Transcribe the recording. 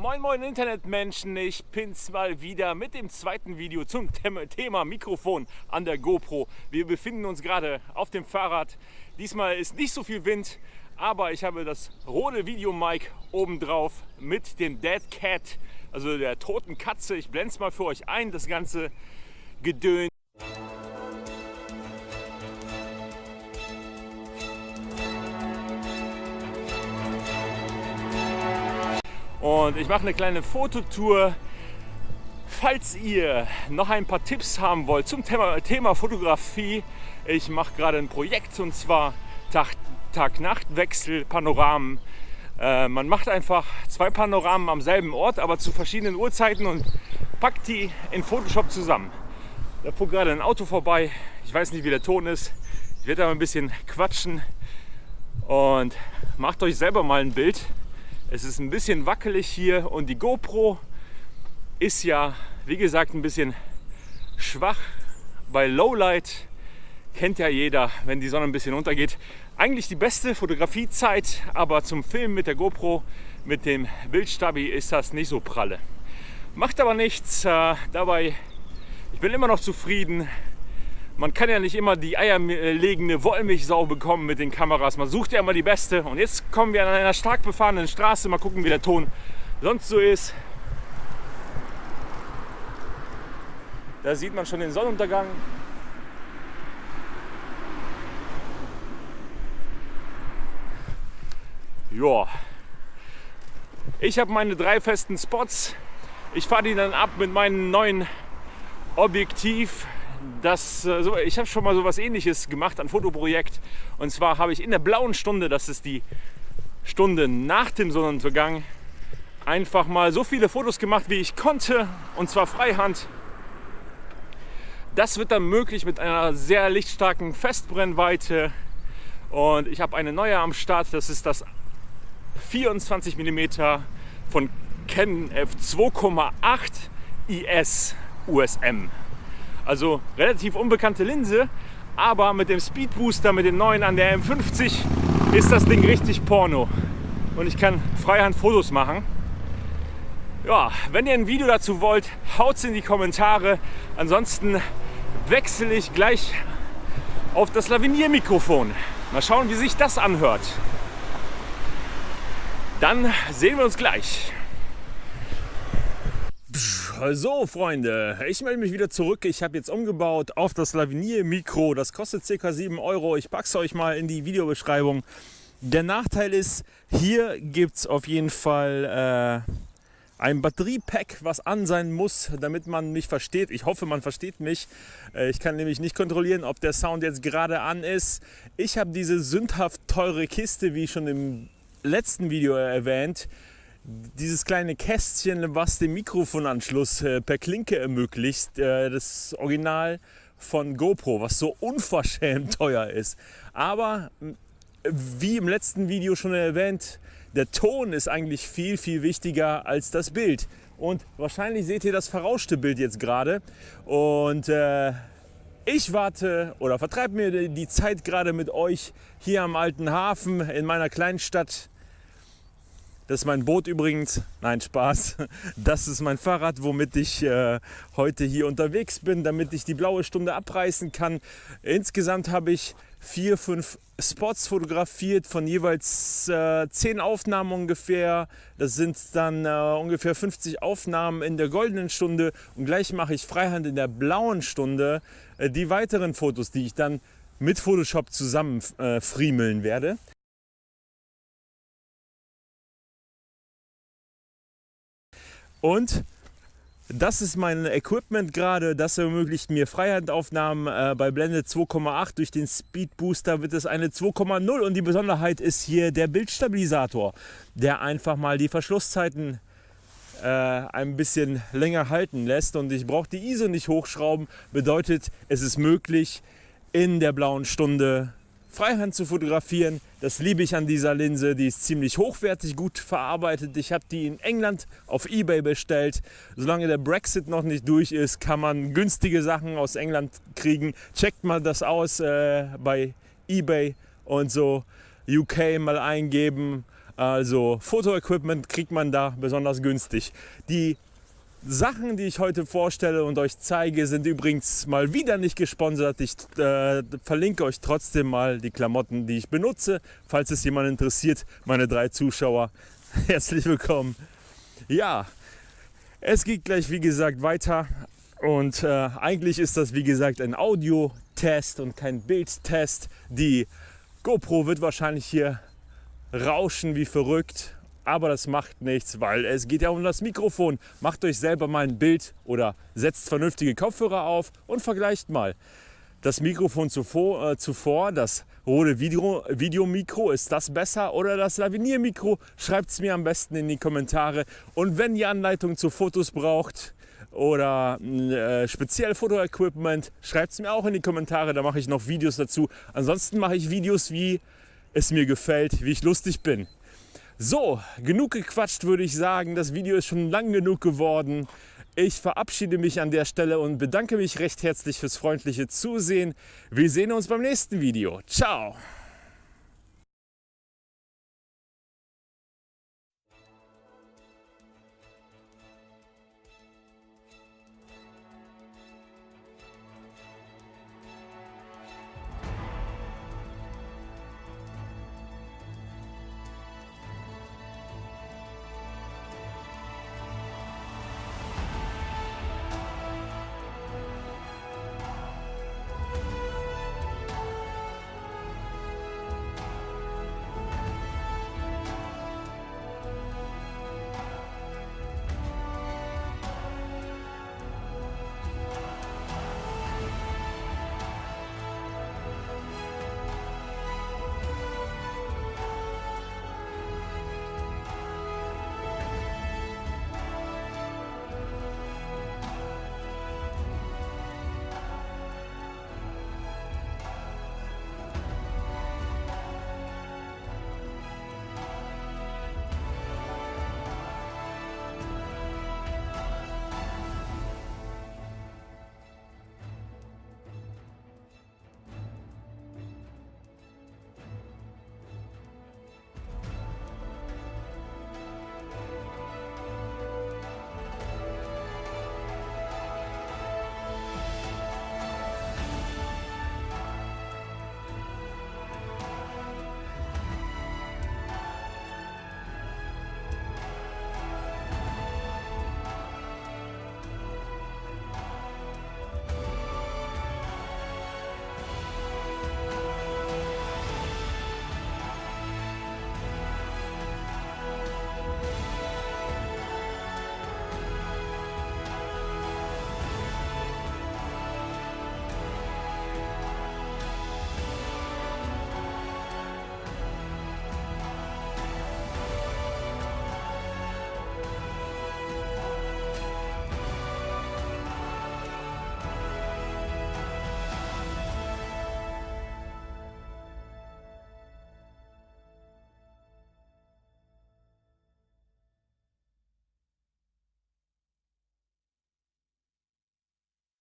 Moin moin Internetmenschen, ich bin's mal wieder mit dem zweiten Video zum Thema Mikrofon an der GoPro. Wir befinden uns gerade auf dem Fahrrad. Diesmal ist nicht so viel Wind, aber ich habe das Rode Video-Mic oben drauf mit dem Dead Cat, also der toten Katze. Ich blende es mal für euch ein, das ganze Gedöns. Und ich mache eine kleine Fototour. Falls ihr noch ein paar Tipps haben wollt zum Thema Fotografie, ich mache gerade ein Projekt und zwar Tag-Nacht-Wechsel Panoramen. Man macht einfach zwei Panoramen am selben Ort, aber zu verschiedenen Uhrzeiten und packt die in Photoshop zusammen. Da fuhr gerade ein Auto vorbei. Ich weiß nicht, wie der Ton ist. Ich werde aber ein bisschen quatschen und macht euch selber mal ein Bild. Es ist ein bisschen wackelig hier und die GoPro ist ja, wie gesagt, ein bisschen schwach. Bei Lowlight kennt ja jeder, wenn die Sonne ein bisschen untergeht. Eigentlich die beste Fotografiezeit, aber zum Filmen mit der GoPro, mit dem Bildstabi ist das nicht so pralle. Macht aber nichts, dabei, ich bin immer noch zufrieden. Man kann ja nicht immer die eierlegende Wollmilchsau bekommen mit den Kameras. Man sucht ja immer die beste. Und jetzt kommen wir an einer stark befahrenen Straße. Mal gucken, wie der Ton sonst so ist. Da sieht man schon den Sonnenuntergang. Ja, ich habe meine 3 festen Spots. Ich fahre die dann ab mit meinem neuen Objektiv. Ich habe schon mal so was Ähnliches gemacht, ein Fotoprojekt. Und zwar habe ich in der blauen Stunde, das ist die Stunde nach dem Sonnenuntergang, einfach mal so viele Fotos gemacht, wie ich konnte. Und zwar Freihand. Das wird dann möglich mit einer sehr lichtstarken Festbrennweite. Und ich habe eine neue am Start. Das ist das 24 mm von Canon f2,8 IS USM. Also relativ unbekannte Linse, aber mit dem Speed Booster, mit dem neuen an der M50 ist das Ding richtig Porno. Und ich kann Freihand Fotos machen. Ja, wenn ihr ein Video dazu wollt, haut's in die Kommentare. Ansonsten wechsle ich gleich auf das Lavalier-Mikrofon. Mal schauen, wie sich das anhört. Dann sehen wir uns gleich. So Freunde, ich melde mich wieder zurück. Ich habe jetzt umgebaut auf das Lavalier Mikro. Das kostet ca. 7 Euro. Ich packe es euch mal in die Videobeschreibung. Der Nachteil ist, hier gibt es auf jeden Fall ein Batteriepack, was an sein muss, damit man mich versteht. Ich hoffe, man versteht mich. Ich kann nämlich nicht kontrollieren, ob der Sound jetzt gerade an ist. Ich habe diese sündhaft teure Kiste, wie schon im letzten Video erwähnt. Dieses kleine Kästchen, was den Mikrofonanschluss per Klinke ermöglicht, das Original von GoPro, was so unverschämt teuer ist. Aber wie im letzten Video schon erwähnt, der Ton ist eigentlich viel, viel wichtiger als das Bild. Und wahrscheinlich seht ihr das verrauschte Bild jetzt gerade. Und ich warte oder vertreibe mir die Zeit gerade mit euch hier am Alten Hafen in meiner kleinen Stadt. Das ist mein Boot übrigens. Nein, Spaß. Das ist mein Fahrrad, womit ich heute hier unterwegs bin, damit ich die blaue Stunde abreißen kann. Insgesamt habe ich 4, 5 Spots fotografiert von jeweils 10 Aufnahmen ungefähr. Das sind dann ungefähr 50 Aufnahmen in der goldenen Stunde. Und gleich mache ich Freihand in der blauen Stunde die weiteren Fotos, die ich dann mit Photoshop zusammen friemeln werde. Und das ist mein Equipment gerade, das ermöglicht mir Freihandaufnahmen bei Blende 2,8. Durch den Speed Booster wird es eine 2,0 und die Besonderheit ist hier der Bildstabilisator, der einfach mal die Verschlusszeiten ein bisschen länger halten lässt. Und ich brauche die ISO nicht hochschrauben, bedeutet, es ist möglich, in der blauen Stunde Freihand zu fotografieren. Das liebe ich an dieser Linse, die ist ziemlich hochwertig, gut verarbeitet. Ich habe die in England auf eBay bestellt. Solange der Brexit noch nicht durch ist, kann man günstige Sachen aus England kriegen. Checkt mal das aus bei eBay und so. UK mal eingeben. Also Fotoequipment kriegt man da besonders günstig. Die Sachen, die ich heute vorstelle und euch zeige, sind übrigens mal wieder nicht gesponsert. Ich verlinke euch trotzdem mal die Klamotten, die ich benutze, falls es jemand interessiert, meine 3 Zuschauer. Herzlich willkommen. Ja, es geht gleich wie gesagt weiter und eigentlich ist das wie gesagt ein Audio-Test und kein Bildtest. Die GoPro wird wahrscheinlich hier rauschen wie verrückt. Aber das macht nichts, weil es geht ja um das Mikrofon. Macht euch selber mal ein Bild oder setzt vernünftige Kopfhörer auf und vergleicht mal. Das Mikrofon zuvor, das Rode Videomikro, ist das besser oder das Lavinier-Mikro? Schreibt es mir am besten in die Kommentare. Und wenn ihr Anleitungen zu Fotos braucht oder speziell Fotoequipment, schreibt es mir auch in die Kommentare, da mache ich noch Videos dazu. Ansonsten mache ich Videos, wie es mir gefällt, wie ich lustig bin. So, genug gequatscht, würde ich sagen. Das Video ist schon lang genug geworden. Ich verabschiede mich an der Stelle und bedanke mich recht herzlich fürs freundliche Zusehen. Wir sehen uns beim nächsten Video. Ciao!